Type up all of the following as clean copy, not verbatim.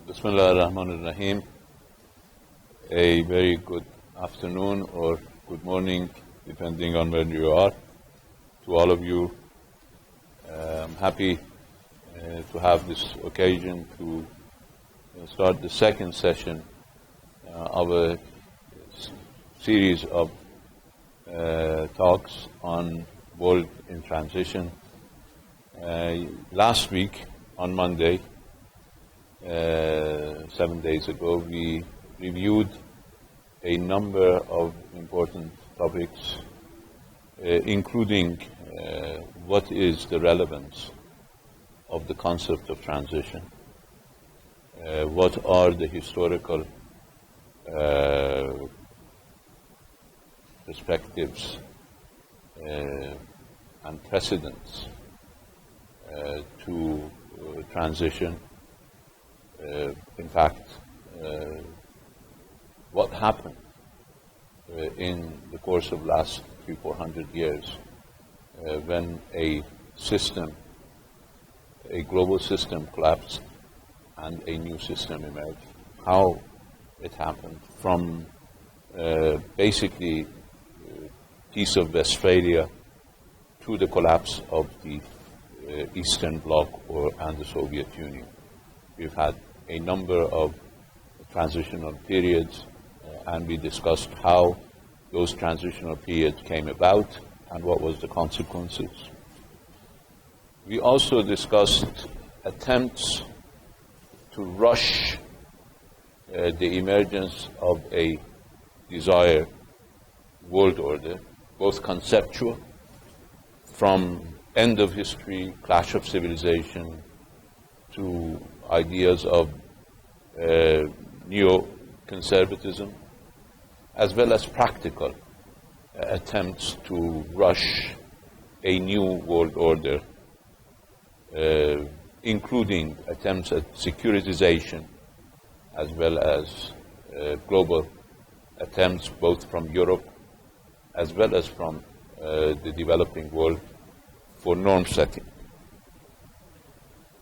Bismillah ar-Rahman ar-Rahim. A very good afternoon or good morning, depending on where you are. To all of you, I'm happy to have this occasion to start the second session of a series of talks on world in transition. Last week, on Monday, 7 days ago, we reviewed a number of important topics, including what is the relevance of the concept of transition, what are the historical perspectives and precedents to transition. In fact, what happened in the course of last 300-400 years when a global system collapsed and a new system emerged, how it happened from basically Peace of Westphalia to the collapse of the Eastern Bloc and the Soviet Union. We've had a number of transitional periods, and we discussed how those transitional periods came about and what was the consequences. We also discussed attempts to rush the emergence of a desired world order, both conceptual, from end of history, clash of civilization, to ideas of neo-conservatism, as well as practical attempts to rush a new world order, including attempts at securitization, as well as global attempts both from Europe as well as from the developing world for norm setting.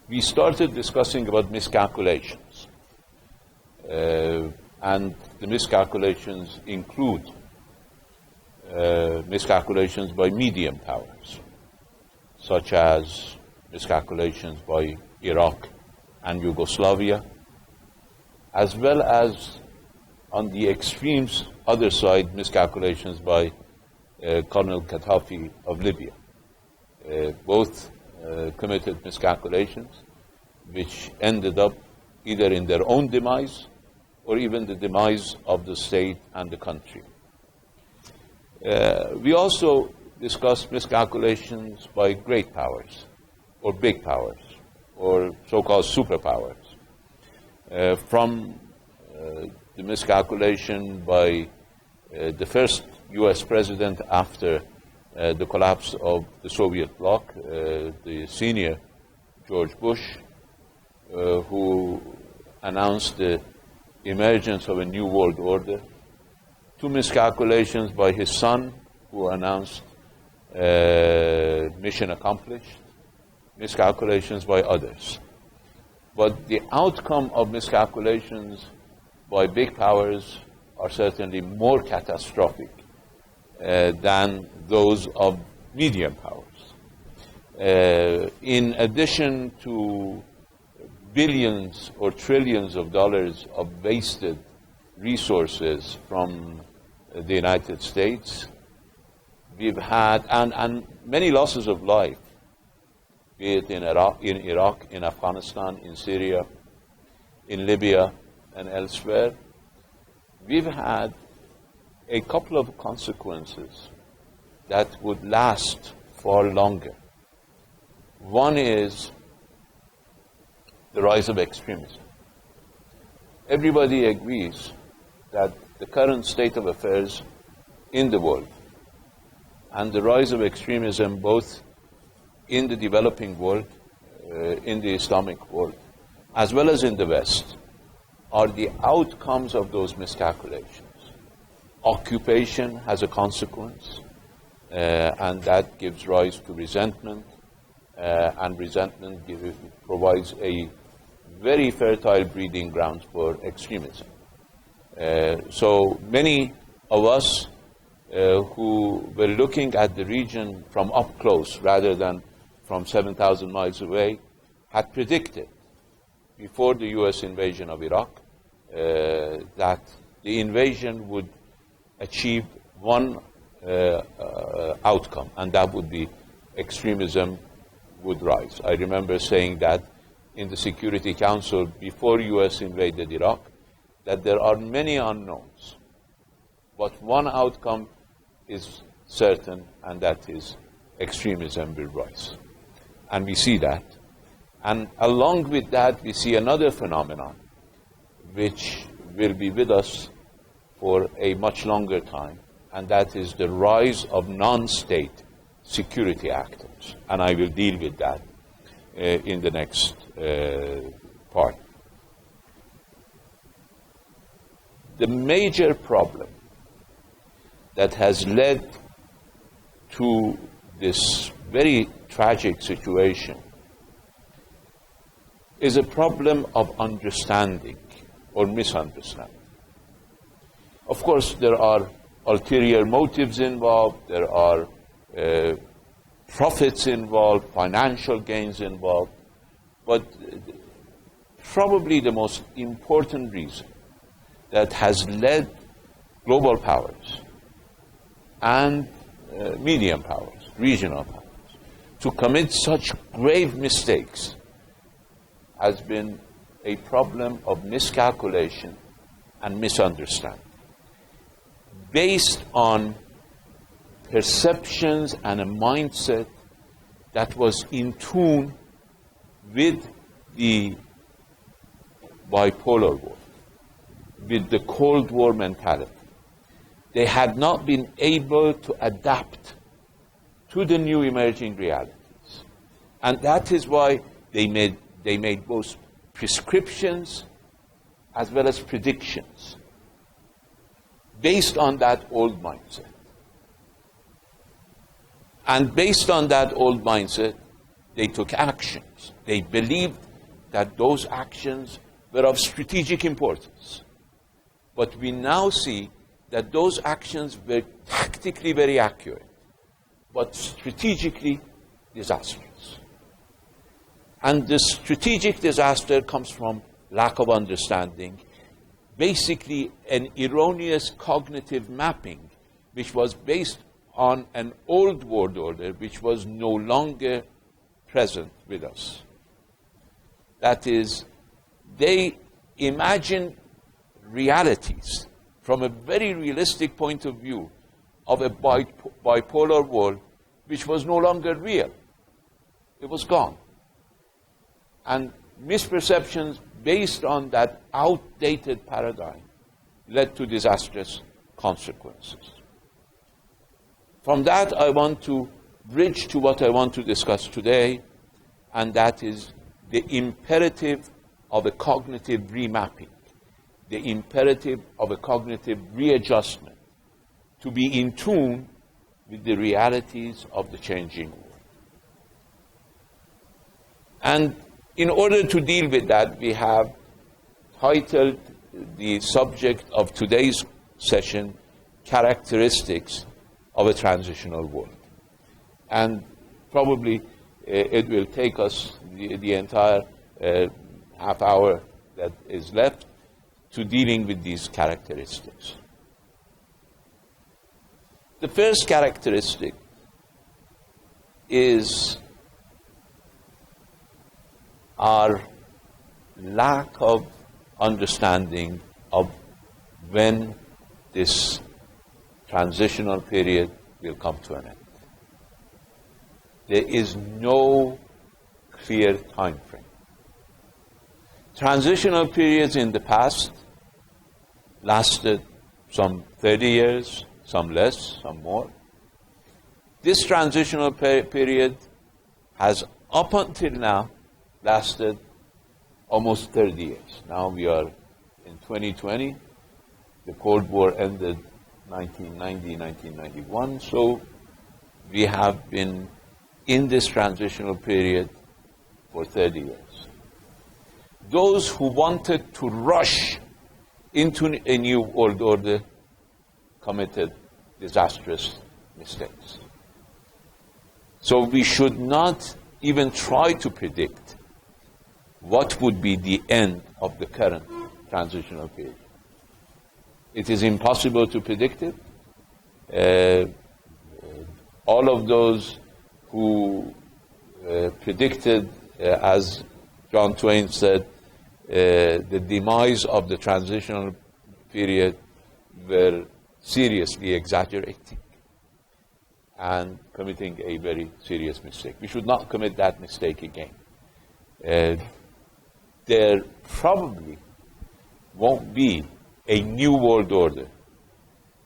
We started discussing about miscalculations, and the miscalculations include miscalculations by medium powers, such as miscalculations by Iraq and Yugoslavia, as well as on the extremes, other side, miscalculations by Colonel Gaddafi of Libya. Both committed miscalculations, which ended up either in their own demise or even the demise of the state and the country. We also discussed miscalculations by great powers, or big powers, or so-called superpowers. From the miscalculation by the first U.S. president after the collapse of the Soviet bloc, the senior George Bush, who announced the emergence of a new world order, to miscalculations by his son, who announced mission accomplished, miscalculations by others. But the outcome of miscalculations by big powers are certainly more catastrophic than those of medium powers. In addition to billions or trillions of dollars of wasted resources from the United States, we've had, and many losses of life, be it in Iraq, in Afghanistan, in Syria, in Libya, and elsewhere. We've had a couple of consequences that would last far longer. One is the rise of extremism. Everybody agrees that the current state of affairs in the world and the rise of extremism both in the developing world, in the Islamic world, as well as in the West, are the outcomes of those miscalculations. Occupation has a consequence, and that gives rise to resentment, and resentment provides a very fertile breeding grounds for extremism. So many of us who were looking at the region from up close rather than from 7,000 miles away had predicted before the US invasion of Iraq that the invasion would achieve one outcome, and that would be extremism would rise. I remember saying that in the Security Council before US invaded Iraq, that there are many unknowns, but one outcome is certain, and that is extremism will rise. And we see that. And along with that, we see another phenomenon which will be with us for a much longer time, and that is the rise of non-state security actors. And I will deal with that in the next part. The major problem that has led to this very tragic situation is a problem of understanding or misunderstanding. Of course, there are ulterior motives involved, there are profits involved, financial gains involved, but probably the most important reason that has led global powers and medium powers, regional powers, to commit such grave mistakes has been a problem of miscalculation and misunderstanding based on perceptions and a mindset that was in tune with the bipolar world, with the Cold War mentality. They had not been able to adapt to the new emerging realities. And that is why they made both prescriptions as well as predictions based on that old mindset. And based on that old mindset, they took actions. They believed that those actions were of strategic importance. But we now see that those actions were tactically very accurate, but strategically disastrous. And the strategic disaster comes from lack of understanding, basically an erroneous cognitive mapping, which was based on an old world order which was no longer present with us. That is, they imagined realities from a very realistic point of view of a bipolar world which was no longer real. It was gone. And misperceptions based on that outdated paradigm led to disastrous consequences. From that, I want to bridge to what I want to discuss today, and that is the imperative of a cognitive remapping, the imperative of a cognitive readjustment to be in tune with the realities of the changing world. And in order to deal with that, we have titled the subject of today's session, Characteristics of a Transitional World. And probably it will take us the entire half hour that is left to dealing with these characteristics. The first characteristic is our lack of understanding of when this transitional period will come to an end. There is no clear time frame. Transitional periods in the past lasted some 30 years, some less, some more. This transitional period has, up until now, lasted almost 30 years. Now we are in 2020. The Cold War ended 1990, 1991. So we have been in this transitional period for 30 years. those who wanted to rush into a new world order committed disastrous mistakes. So we should not even try to predict what would be the end of the current transitional period. It is impossible to predict it. All of those who predicted, as John Twain said, the demise of the transitional period were seriously exaggerating and committing a very serious mistake. We should not commit that mistake again. There probably won't be a new world order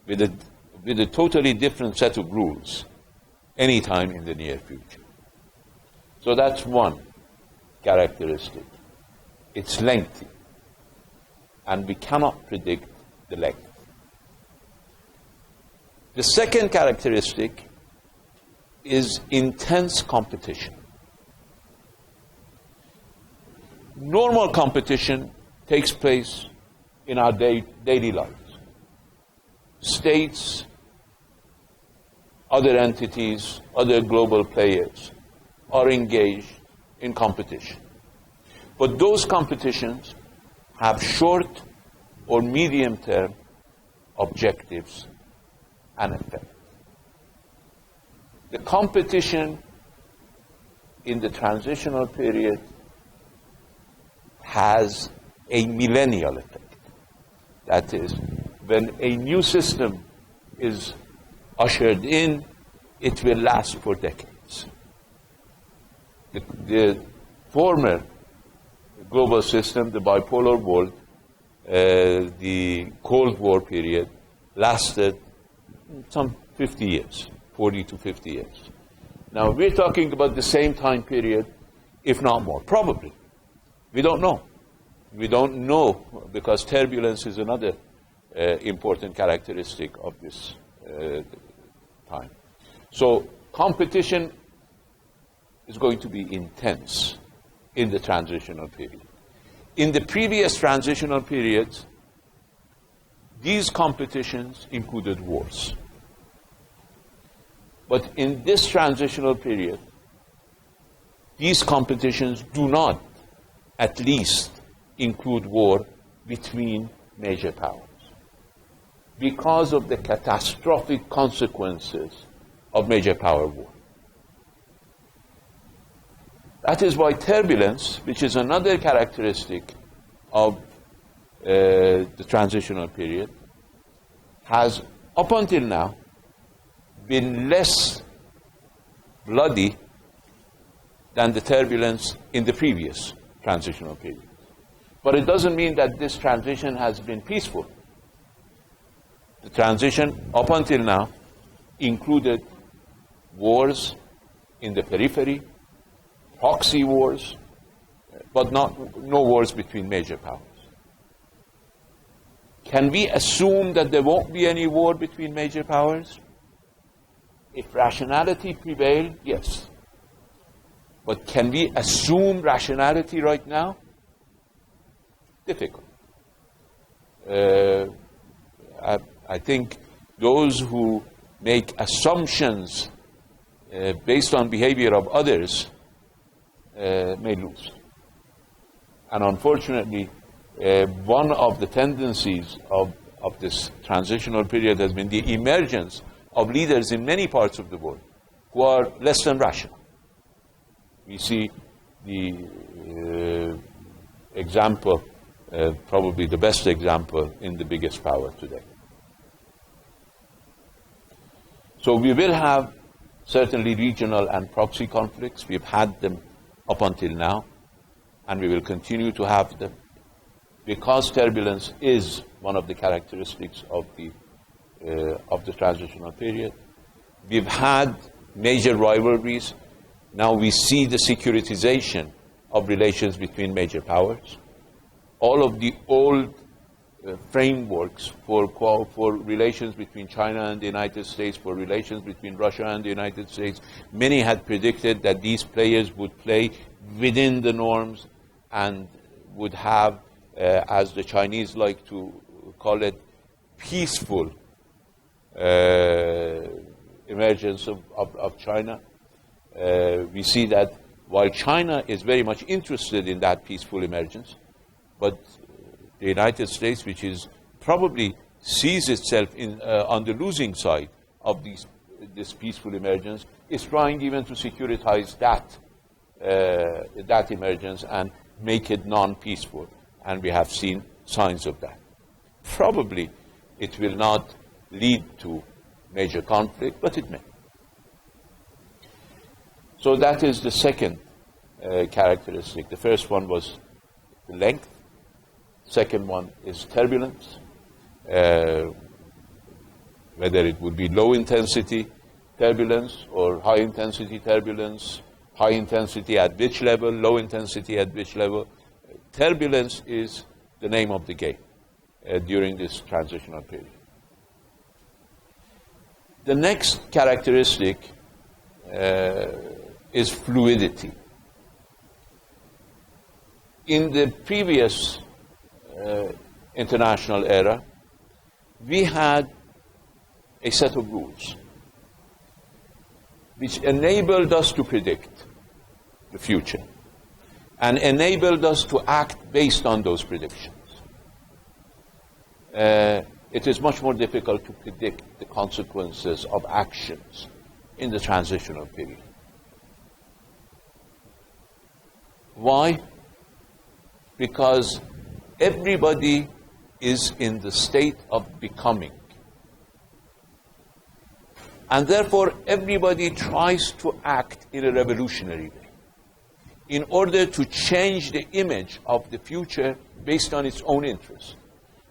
with a totally different set of rules anytime in the near future. So that's one characteristic. It's lengthy, and we cannot predict the length. The second characteristic is intense competition. Normal competition takes place in our daily lives. States, other entities, other global players are engaged in competition. But those competitions have short or medium-term objectives and effect. The competition in the transitional period has a millennial effect. That is, when a new system is ushered in, it will last for decades. The former global system, the bipolar world, the Cold War period, lasted some 50 years, 40 to 50 years. Now, we're talking about the same time period, if not more, probably. We don't know. We don't know because turbulence is another important characteristic of this time. So competition is going to be intense in the transitional period. In the previous transitional periods, these competitions included wars. But in this transitional period, these competitions do not, at least, include war between major powers because of the catastrophic consequences of major power war. That is why turbulence, which is another characteristic of the transitional period, has up until now been less bloody than the turbulence in the previous transitional period. But it doesn't mean that this transition has been peaceful. The transition up until now included wars in the periphery, proxy wars, but no wars between major powers. Can we assume that there won't be any war between major powers? If rationality prevails, yes. But can we assume rationality right now? Difficult. I think those who make assumptions based on behavior of others may lose. And unfortunately, one of the tendencies of this transitional period has been the emergence of leaders in many parts of the world who are less than rational. We see the example, probably the best example in the biggest power today. So we will have certainly regional and proxy conflicts. We've had them up until now, and we will continue to have them because turbulence is one of the characteristics of the transitional period. We've had major rivalries. Now we see the securitization of relations between major powers. All of the old frameworks for relations between China and the United States, for relations between Russia and the United States, many had predicted that these players would play within the norms and would have, as the Chinese like to call it, peaceful emergence of China. We see that while China is very much interested in that peaceful emergence, but the United States, which is probably sees itself on the losing side of this peaceful emergence, is trying even to securitize that emergence and make it non-peaceful. And we have seen signs of that. Probably it will not lead to major conflict, but it may. So that is the second characteristic. The first one was the length. Second one is turbulence. Whether it would be low intensity turbulence or high intensity turbulence, high intensity at which level, low intensity at which level. Turbulence is the name of the game during this transitional period. The next characteristic is fluidity. In the previous international era, we had a set of rules which enabled us to predict the future and enabled us to act based on those predictions. It is much more difficult to predict the consequences of actions in the transitional period. Why? Because everybody is in the state of becoming. And therefore, everybody tries to act in a revolutionary way in order to change the image of the future based on its own interests.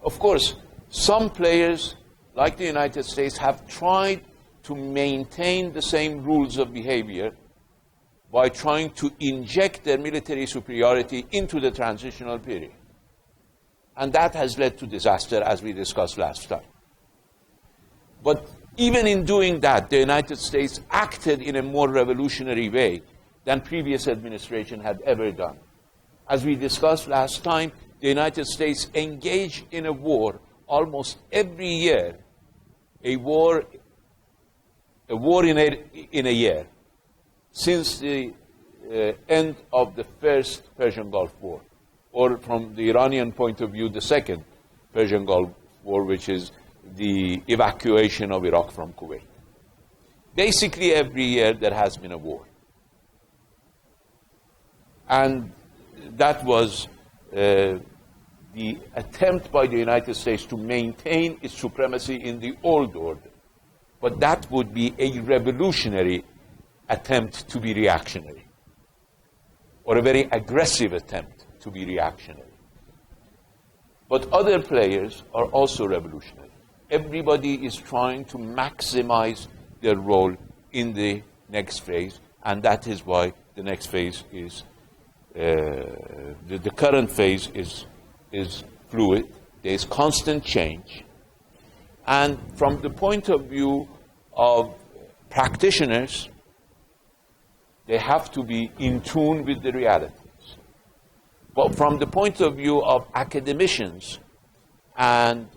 Of course, some players, like the United States, have tried to maintain the same rules of behavior by trying to inject their military superiority into the transitional period. And that has led to disaster, as we discussed last time. But even in doing that, the United States acted in a more revolutionary way than previous administration had ever done. As we discussed last time, the United States engaged in a war almost every year, a war in a year, since the end of the first Persian Gulf War, or from the Iranian point of view, the second Persian Gulf War, which is the evacuation of Iraq from Kuwait. Basically, every year there has been a war. And that was the attempt by the United States to maintain its supremacy in the old order. But that would be a revolutionary attempt to be reactionary, or a very aggressive attempt to be reactionary. But other players are also revolutionary. Everybody is trying to maximize their role in the next phase, and that is why the next phase is, the current phase is fluid. There is constant change. And from the point of view of practitioners, they have to be in tune with the realities. But from the point of view of academicians and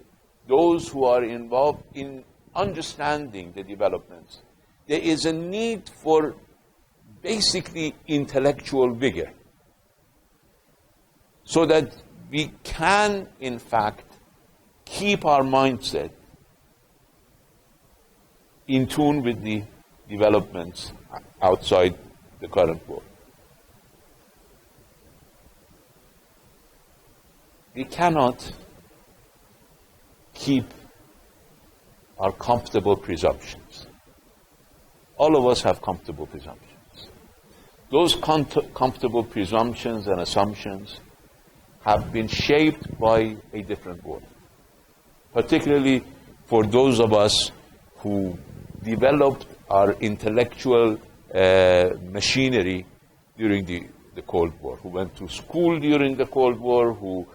those who are involved in understanding the developments, there is a need for basically intellectual vigor so that we can, in fact, keep our mindset in tune with the developments outside the current world. We cannot keep our comfortable presumptions. All of us have comfortable presumptions. Those comfortable presumptions and assumptions have been shaped by a different world, particularly for those of us who developed our intellectual machinery during the Cold War, who went to school during the Cold War, who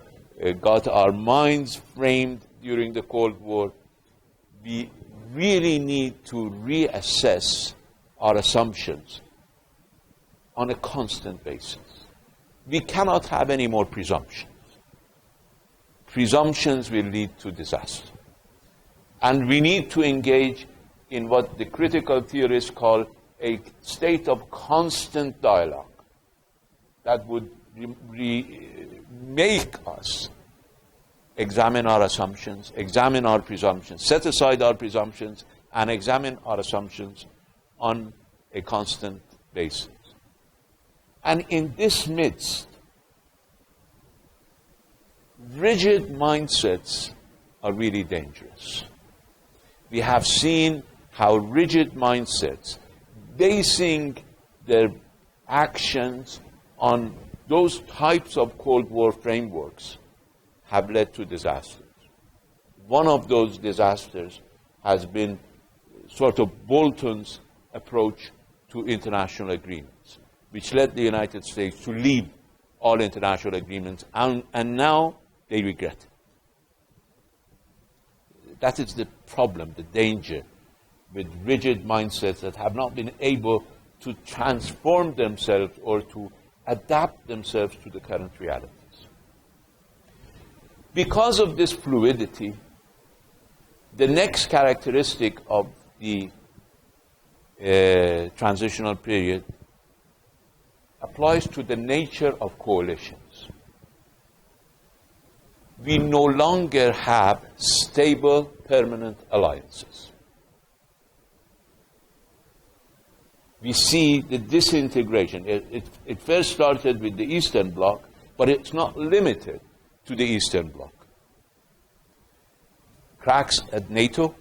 got our minds framed during the Cold War. We really need to reassess our assumptions on a constant basis. We cannot have any more presumptions. presumptions will lead to disaster. And we need to engage in what the critical theorists call a state of constant dialogue that would make us examine our assumptions, examine our presumptions, set aside our presumptions, and examine our assumptions on a constant basis. And in this midst, rigid mindsets are really dangerous. We have seen how rigid mindsets, basing their actions on those types of Cold War frameworks, have led to disasters. One of those disasters has been sort of Bolton's approach to international agreements, which led the United States to leave all international agreements, and now they regret it. That is the problem, the danger with rigid mindsets that have not been able to transform themselves or to adapt themselves to the current realities. Because of this fluidity, the next characteristic of the transitional period applies to the nature of coalitions. We no longer have stable, permanent alliances. We see the disintegration. It first started with the Eastern Bloc, but it's not limited to the Eastern Bloc. Cracks at NATO.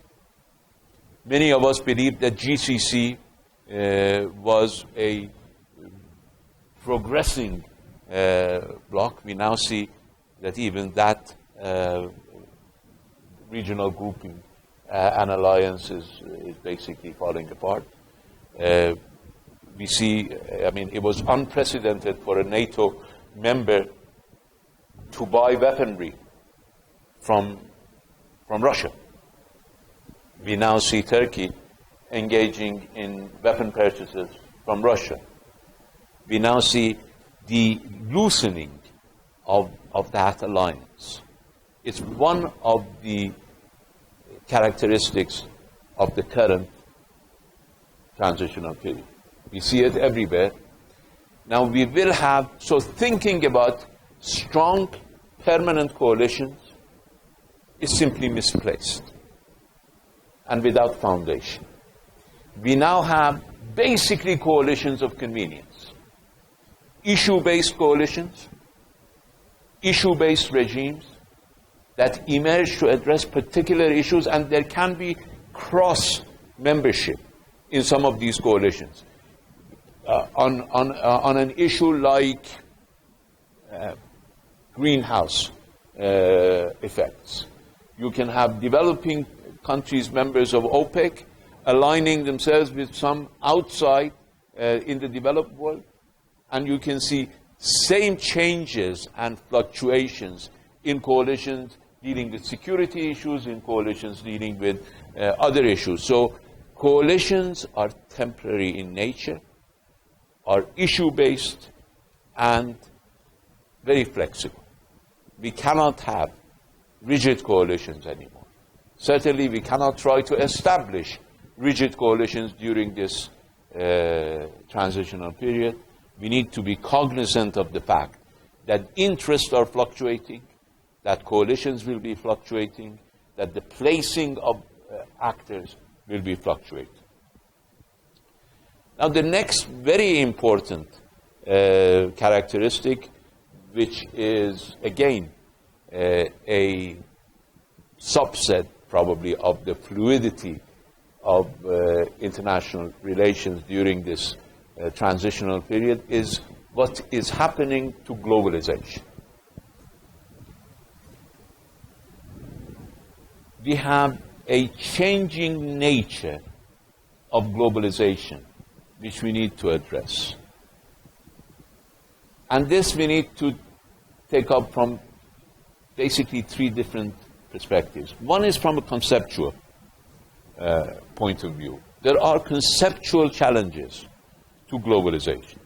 Many of us believe that GCC was a progressing bloc. We now see that even that regional grouping and alliance is basically falling apart. We see, I mean, it was unprecedented for a NATO member to buy weaponry from Russia. We now see Turkey engaging in weapon purchases from Russia. We now see the loosening of that alliance. It's one of the characteristics of the current transitional period. We see it everywhere. Now we will have, so thinking about strong permanent coalitions is simply misplaced and without foundation. We now have basically coalitions of convenience. Issue-based coalitions, issue-based regimes that emerge to address particular issues, and there can be cross-membership in some of these coalitions. On an issue like greenhouse effects, you can have developing countries, members of OPEC, aligning themselves with some outside in the developed world, and you can see same changes and fluctuations in coalitions dealing with security issues, in coalitions dealing with other issues. So coalitions are temporary in nature, are issue-based, and very flexible. We cannot have rigid coalitions anymore. Certainly, we cannot try to establish rigid coalitions during this transitional period. We need to be cognizant of the fact that interests are fluctuating, that coalitions will be fluctuating, that the placing of actors will be fluctuating. Now, the next very important characteristic, which is, again, a subset probably of the fluidity of international relations during this transitional period, is what is happening to globalization. We have a changing nature of globalization which we need to address. And this we need to take up from basically three different perspectives. One is from a conceptual point of view. There are conceptual challenges to globalization.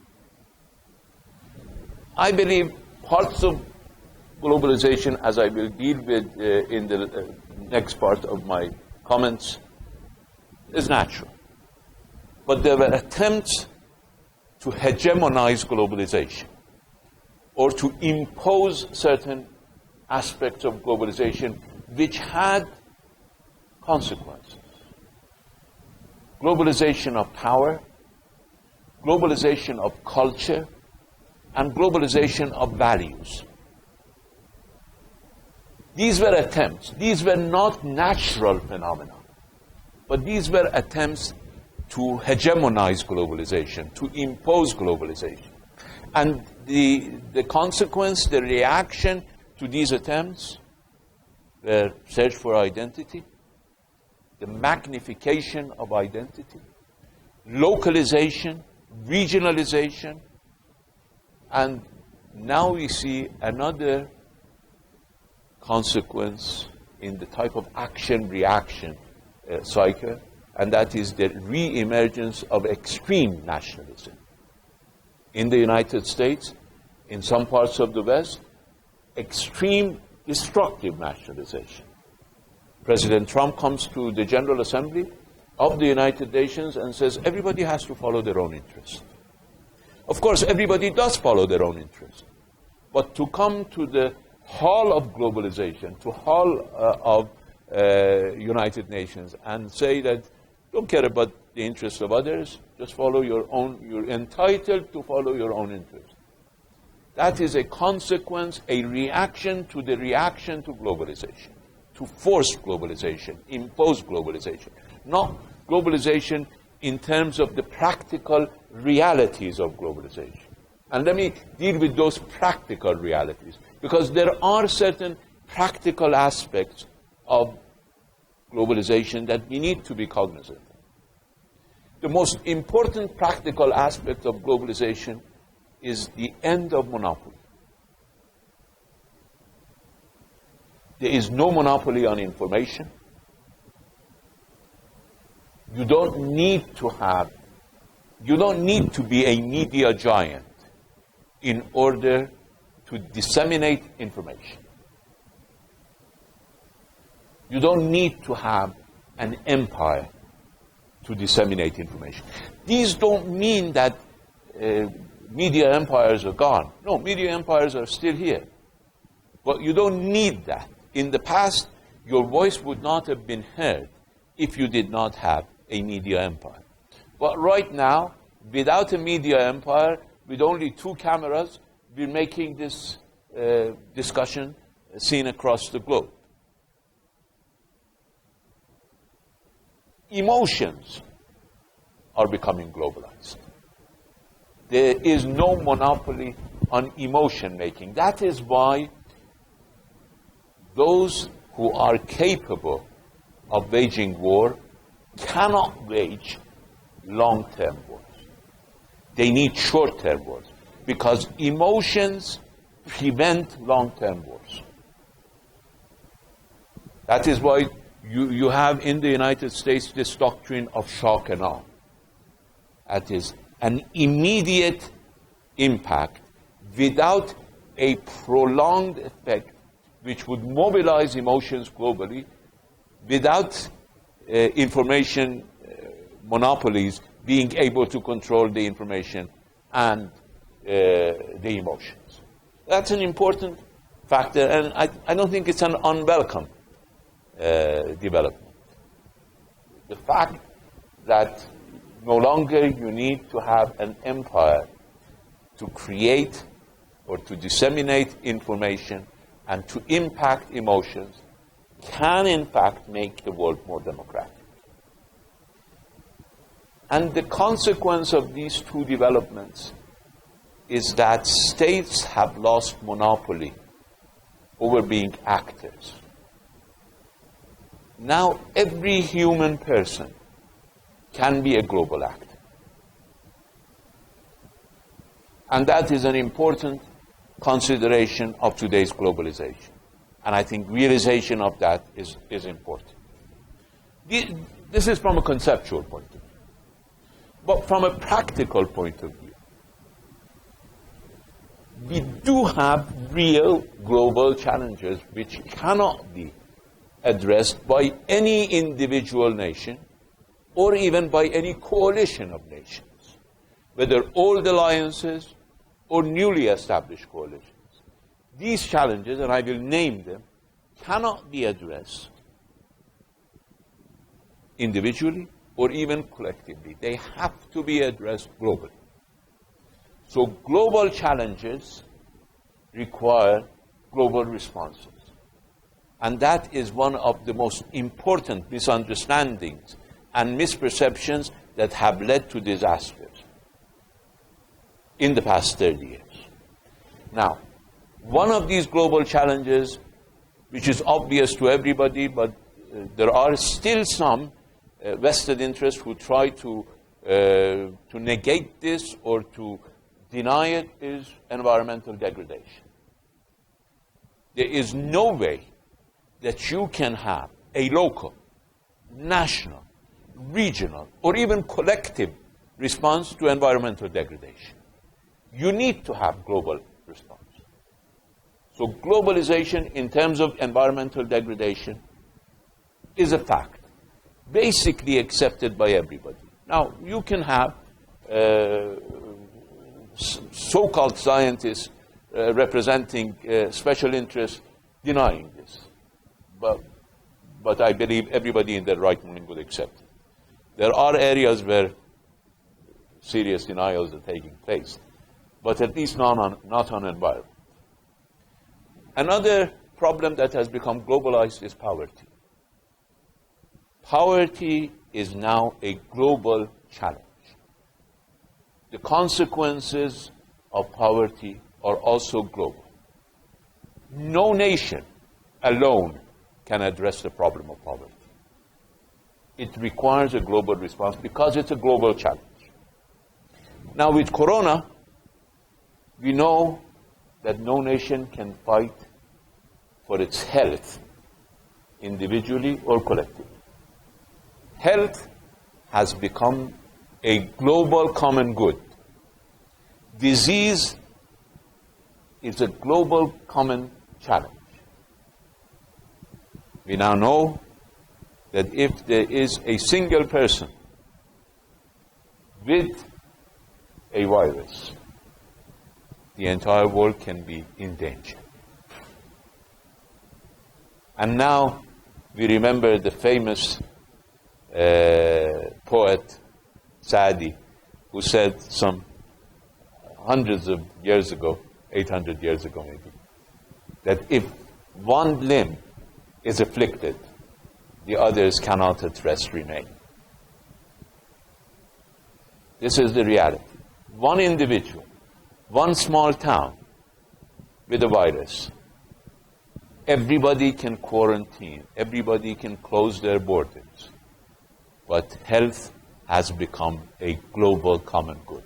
I believe parts of globalization, as I will deal with in the next part of my comments, is natural. But there were attempts to hegemonize globalization or to impose certain aspects of globalization which had consequences. Globalization of power, globalization of culture, and globalization of values. These were attempts. These were not natural phenomena, but these were attempts to hegemonize globalization, to impose globalization. And the consequence, the reaction to these attempts were search for identity, the magnification of identity, localization, regionalization, and now we see another consequence in the type of action-reaction cycle, and that is the re-emergence of extreme nationalism. In the United States, in some parts of the West, extreme destructive nationalization. President Trump comes to the General Assembly of the United Nations and says everybody has to follow their own interest. Of course, everybody does follow their own interest. But to come to the hall of globalization, to hall of United Nations and say that don't care about the interests of others, just follow your own, you're entitled to follow your own interest. That is a consequence, a reaction to the reaction to globalization, to force globalization, impose globalization, not globalization in terms of the practical realities of globalization. And let me deal with those practical realities, because there are certain practical aspects of globalization that we need to be cognizant of. The most important practical aspect of globalization is the end of monopoly. There is no monopoly on information. You don't need to be a media giant in order to disseminate information. You don't need to have an empire to disseminate information. These don't mean that media empires are gone. No, media empires are still here. But you don't need that. In the past, your voice would not have been heard if you did not have a media empire. But right now, without a media empire, with only 2 cameras, we're making this discussion seen across the globe. Emotions are becoming globalized. There is no monopoly on emotion making. That is why those who are capable of waging war cannot wage long-term wars. They need short-term wars because emotions prevent long-term wars. That is why you have in the United States this doctrine of shock and awe. That is an immediate impact without a prolonged effect which would mobilize emotions globally, without information monopolies being able to control the information and the emotions. That's an important factor, and I don't think it's an unwelcome development. The fact that no longer you need to have an empire to create or to disseminate information and to impact emotions can in fact make the world more democratic. And the consequence of these 2 developments is that states have lost monopoly over being actors. Now every human person can be a global actor. And that is an important consideration of today's globalization. And I think realization of that is important. This is from a conceptual point of view. But from a practical point of view, we do have real global challenges which cannot be addressed by any individual nation or even by any coalition of nations, whether old alliances or newly established coalitions. These challenges, and I will name them, cannot be addressed individually or even collectively. They have to be addressed globally. So global challenges require global responses. And that is one of the most important misunderstandings and misperceptions that have led to disasters in the past 30 years. Now, one of these global challenges, which is obvious to everybody, but there are still some vested interests who try to negate this or to deny it, is environmental degradation. There is no way that you can have a local, national, regional, or even collective response to environmental degradation. You need to have global response. So globalization in terms of environmental degradation is a fact, basically accepted by everybody. Now, you can have so-called scientists representing special interests denying this. But I believe everybody in their right mind would accept it. There are areas where serious denials are taking place, but at least not on environment. Another problem that has become globalized is poverty. Poverty is now a global challenge. The consequences of poverty are also global. No nation alone can address the problem of poverty. It requires a global response because it's a global challenge. Now with Corona, we know that no nation can fight for its health, individually or collectively. Health has become a global common good. Disease is a global common challenge. We now know that if there is a single person with a virus, the entire world can be in danger. And now we remember the famous poet Saadi, who said some hundreds of years ago, 800 years ago maybe, that if one limb is afflicted, the others cannot at rest remain. This is the reality. One individual, one small town with a virus, everybody can quarantine, everybody can close their borders, but health has become a global common good.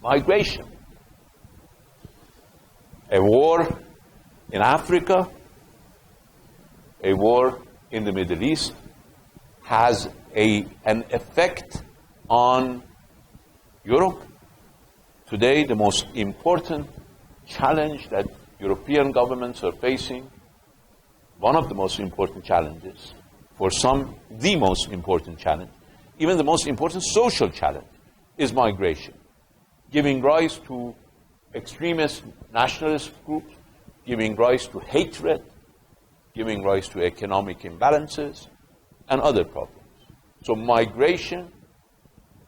Migration. A war in Africa, a war in the Middle East has an effect on Europe. Today, the most important challenge that European governments are facing, one of the most important challenges, for some, the most important challenge, even the most important social challenge, is migration, giving rise to extremist nationalist groups, giving rise to hatred, giving rise to economic imbalances, and other problems. So migration,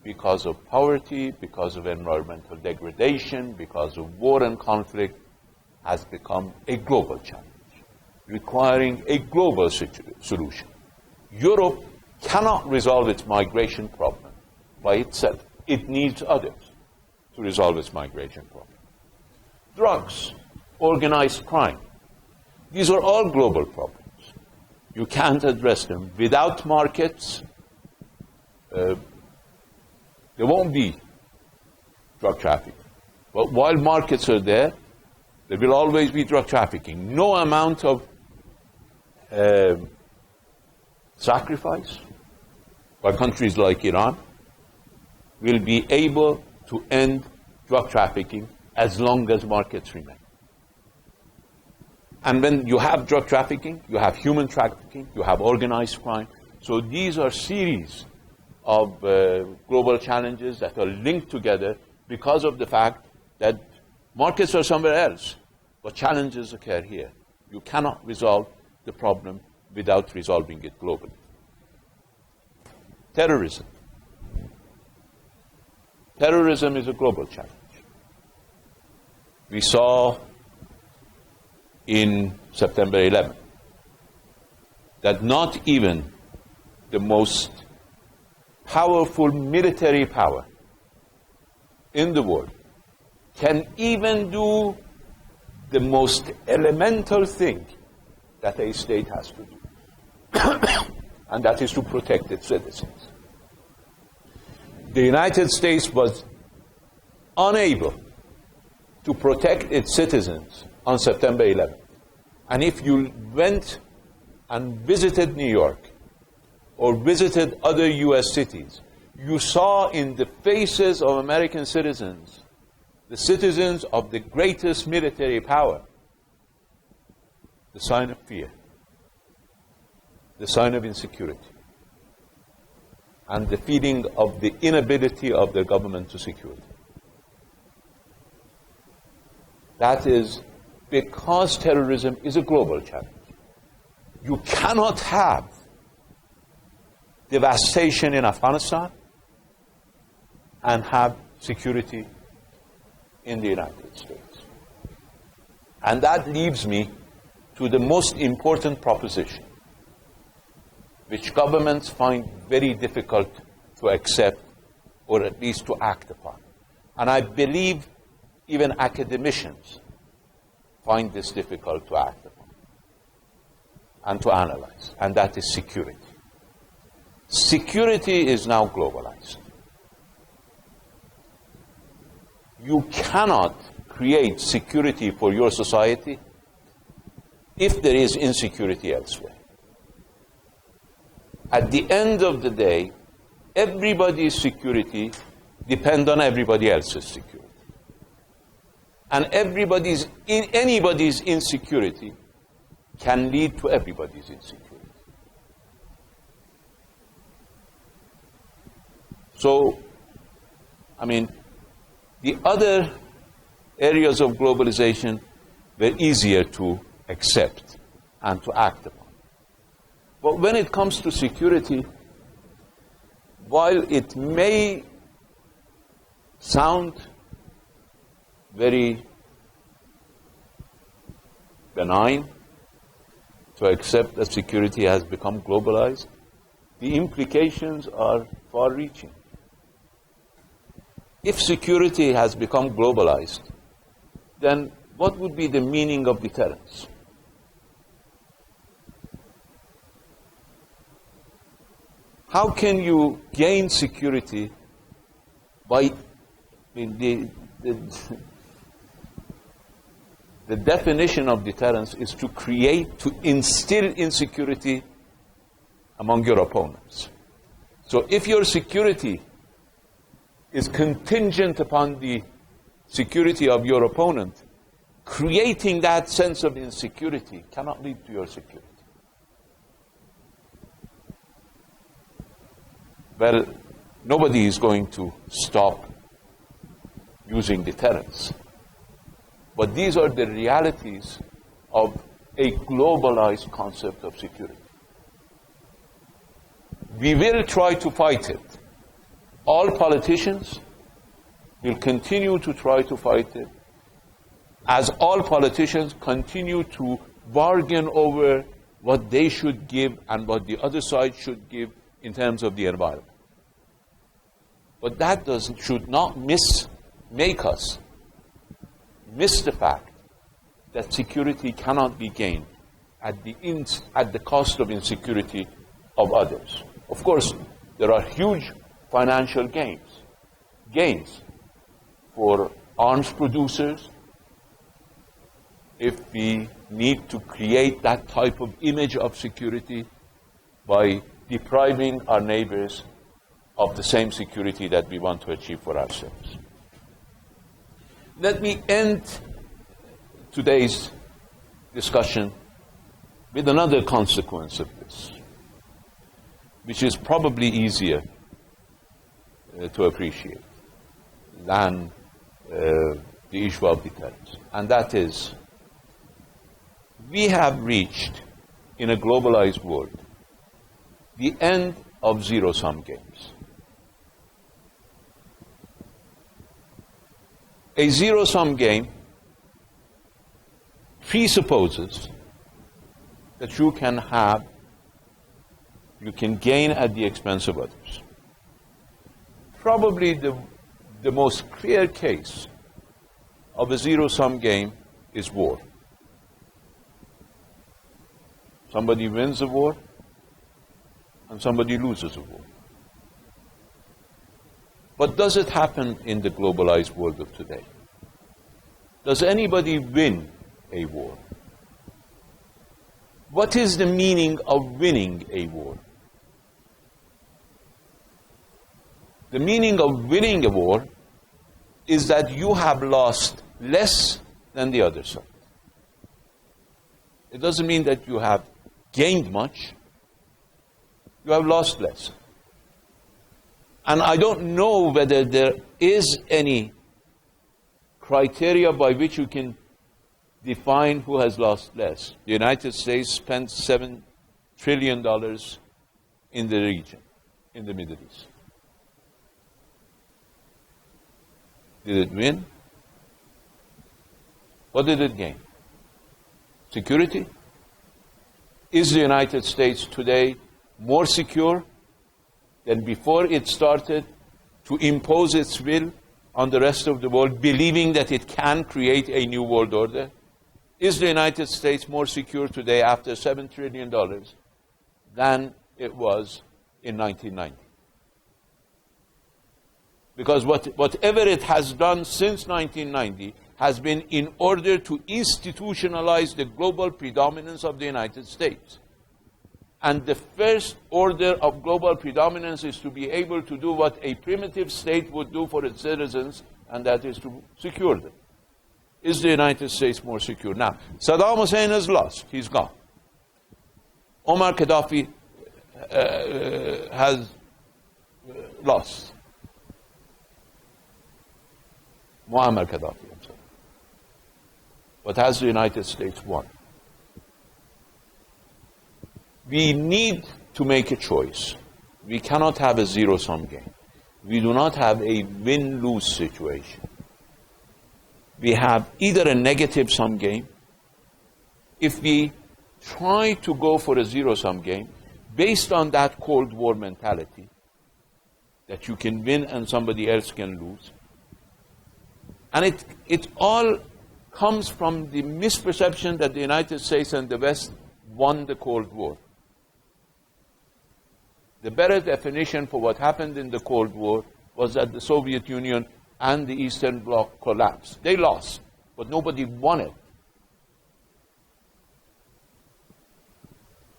because of poverty, because of environmental degradation, because of war and conflict, has become a global challenge, requiring a global solution. Europe cannot resolve its migration problem by itself. It needs others to resolve its migration problem. Drugs, organized crime, these are all global problems. You can't address them without markets. There won't be drug trafficking. But while markets are there will always be drug trafficking. No amount of sacrifice by countries like Iran will be able to end drug trafficking as long as markets remain. And when you have drug trafficking, you have human trafficking, you have organized crime. So these are series of global challenges that are linked together because of the fact that markets are somewhere else, but challenges occur here. You cannot resolve the problem without resolving it globally. Terrorism. Terrorism is a global challenge. We saw in September 11 that not even the most powerful military power in the world can even do the most elemental thing that a state has to do, and that is to protect its citizens. The United States was unable to protect its citizens on September 11th. And if you went and visited New York or visited other US cities, you saw in the faces of American citizens, the citizens of the greatest military power, the sign of fear, the sign of insecurity, and the feeling of the inability of the government to secure it. That is because terrorism is a global challenge. You cannot have devastation in Afghanistan and have security in the United States. And that leaves me to the most important proposition, which governments find very difficult to accept or at least to act upon. And I believe even academicians find this difficult to act upon and to analyze, and that is security. Security is now globalized. You cannot create security for your society if there is insecurity elsewhere. At the end of the day, everybody's security depends on everybody else's security. And anybody's insecurity can lead to everybody's insecurity. So, the other areas of globalization were easier to accept and to act upon. But when it comes to security, while it may sound very benign to accept that security has become globalized, the implications are far-reaching. If security has become globalized, then what would be the meaning of deterrence? How can you gain security by the definition of deterrence is to instill insecurity among your opponents. So if your security is contingent upon the security of your opponent, creating that sense of insecurity cannot lead to your security. Well, nobody is going to stop using deterrence. But these are the realities of a globalized concept of security. We will try to fight it. All politicians will continue to try to fight it, as all politicians continue to bargain over what they should give and what the other side should give in terms of the environment. But that should not make us miss the fact that security cannot be gained at the cost of insecurity of others. Of course, there are huge financial gains for arms producers if we need to create that type of image of security by depriving our neighbors of the same security that we want to achieve for ourselves. Let me end today's discussion with another consequence of this, which is probably easier to appreciate than the issue of deterrence. And that is, we have reached, in a globalized world, the end of zero-sum games. A zero-sum game presupposes that you can gain at the expense of others. Probably the most clear case of a zero-sum game is war. Somebody wins a war and somebody loses a war. But does it happen in the globalized world of today? Does anybody win a war? What is the meaning of winning a war? The meaning of winning a war is that you have lost less than the other side. It doesn't mean that you have gained much. You have lost less. And I don't know whether there is any criteria by which you can define who has lost less. The United States spent $7 trillion in the region, in the Middle East. Did it win? What did it gain? Security? Is the United States today more secure than before it started to impose its will on the rest of the world, believing that it can create a new world order? Is the United States more secure today after $7 trillion than it was in 1990? Because whatever it has done since 1990 has been in order to institutionalize the global predominance of the United States. And the first order of global predominance is to be able to do what a primitive state would do for its citizens, and that is to secure them. Is the United States more secure? Now, Saddam Hussein has lost. He's gone. Omar Gaddafi has lost. Muammar Gaddafi, I'm sorry. But has the United States won? We need to make a choice. We cannot have a zero-sum game. We do not have a win-lose situation. We have either a negative-sum game. If we try to go for a zero-sum game, based on that Cold War mentality, that you can win and somebody else can lose, and it all comes from the misperception that the United States and the West won the Cold War. The better definition for what happened in the Cold War was that the Soviet Union and the Eastern Bloc collapsed. They lost, but nobody won it.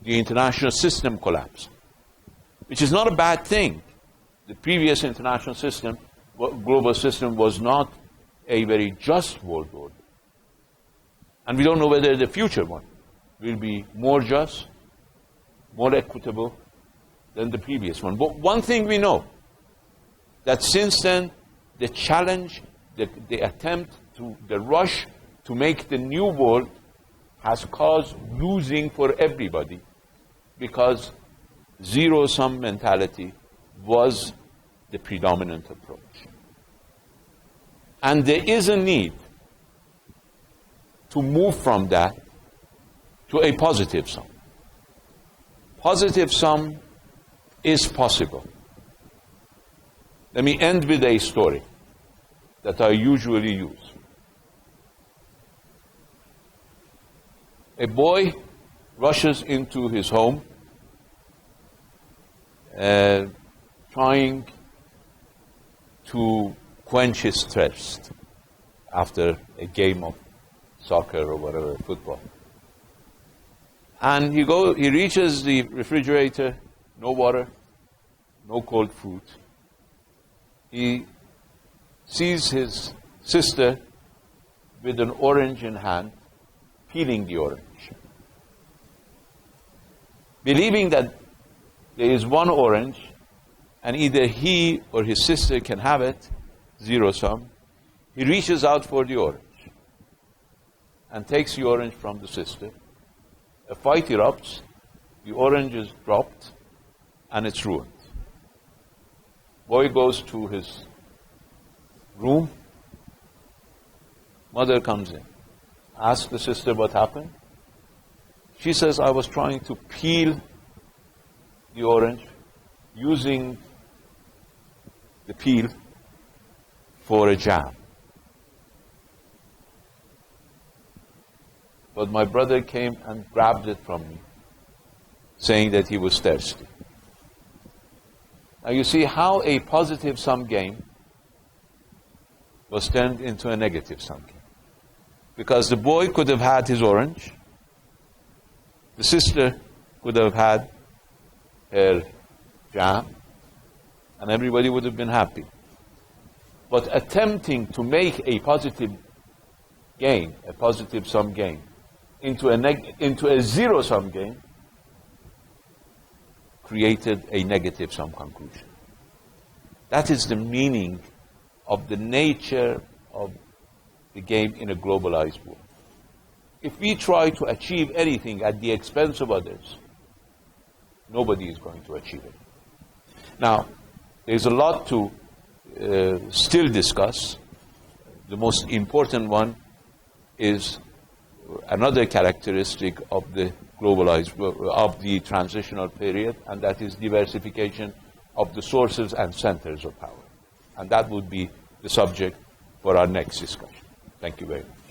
The international system collapsed, which is not a bad thing. The previous international system, global system, was not a very just world order. And we don't know whether the future one will be more just, more equitable than the previous one. But one thing we know, that since then, the challenge, the attempt, the rush to make the new world has caused losing for everybody, because zero-sum mentality was the predominant approach. And there is a need to move from that to a positive sum. Positive sum is possible. Let me end with a story that I usually use. A boy rushes into his home trying to quench his thirst after a game of soccer or whatever, football. And he reaches the refrigerator, no water, no cold food. He sees his sister with an orange in hand, peeling the orange. Believing that there is one orange, and either he or his sister can have it, zero sum, he reaches out for the orange and takes the orange from the sister. A fight erupts, the orange is dropped, and it's ruined. Boy goes to his room, mother comes in, asks the sister what happened. She says, I was trying to peel the orange using the peel for a jam. But my brother came and grabbed it from me, saying that he was thirsty. Now you see how a positive sum game was turned into a negative sum game. Because the boy could have had his orange, the sister could have had her jam, and everybody would have been happy. But attempting to make a positive game, a positive sum game, into a zero-sum game, created a negative sum conclusion. That is the meaning of the nature of the game in a globalized world. If we try to achieve anything at the expense of others, nobody is going to achieve it. Now, there's a lot to still discuss. The most important one is another characteristic of the globalized, of the transitional period, and that is diversification of the sources and centers of power. And that would be the subject for our next discussion. Thank you very much.